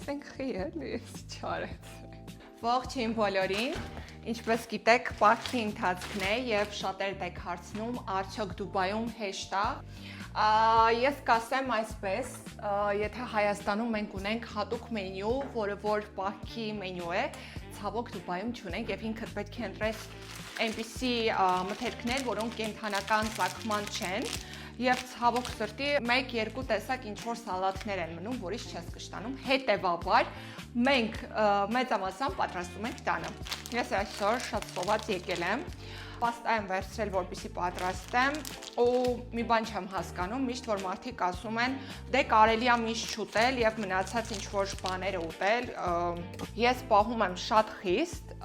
Սենքի էլի, չարեց։ Ողջույն բոլորին, ինչպես գիտեք, պարտքի ընթացքն է եւ շատերդ եք հարցնում, արդյոք Դուբայում հեշտ է։ Ես կասեմ այսպես, եթե Հայաստանում մենք ունենք հատուկ մենյու, որը որ պարտքի մենյու է, ցավոք Դուբայում չունենք եւ ինքդ պետք է ընտրես այնպիսի մթերքներ, որոնք կենդանական ծագման չեն։ Եվ ցավոք սրտի 1-2 տեսակ ինչ-որ սալատներ են մնում, որից չես կշտանում։ Հետևաբար մենք մեծամասամբ պատրաստում ենք տանը։ Ես այսօր շատ սոված եկել եմ, պաստա եմ վերցրել, որպեսզի պատրաստեմ, ու մի բան չեմ հասկանում, միշտ որ մարդիկ ասում են, դե կարելի է միշտ չուտել եւ մնացած ինչ-որ բաները ուտել։ Ես պահում եմ շատ խիստ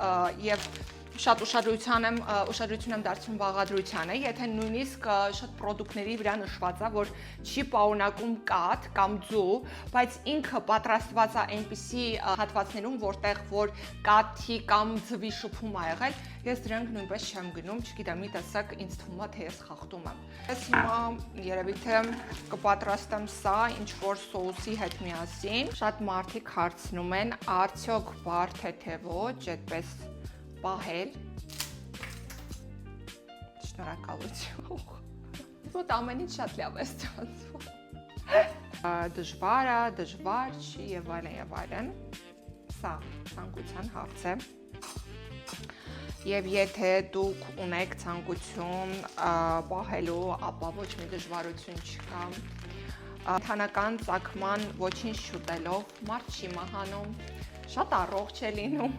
եւ շատ ուշադրություն եմ դարձնում բաղադրությանը, եթե նույնիսկ շատ պրոդուկտների վրա նշված է, որ չի պարունակում կաթ կամ ձու, բայց ինքը պատրաստված է այնպիսի հատվածներում, որտեղ որ կաթի կամ ձվի շփում է եղել, ես դրանք նույնպես չեմ գնում, չգիտեմ, մի տեսակ ինձ թվում է, թե ես խախտում եմ։ Ես հիմա երևի թե կպատրաստեմ սա ինչ-որ սոուսի հետ միասին։ Շատ մարդիկ հարցնում են, արդյոք բարդ է թե ոչ, այդպես պահել։ Շնորհակալություն։ Ոտ ամեն ինչ շատ լավ է ստացվում։ Դժվար չի եւ այլն։ Սա ցանկության հարց է։ Եվ եթե դուք ունեք ցանկություն պահելու, ապա ոչ մի դժվարություն չկա։ Կենդանական ծագման ոչինչ չուտելով մարդ չի մահանում, շատ առողջ է լինում։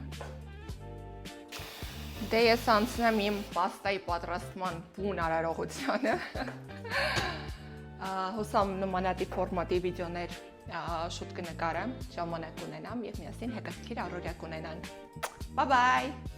Դե ես անցնեմ իմ պաստայի պատրաստման բուն արարողությանը։ Հուսամ նմանատիպ ֆորմատի վիդեոներ շուտ կնկարեմ, ժամանակ ունենամ եւ միասին հետաքրքիր առօրյա կունենանք։ Bye bye։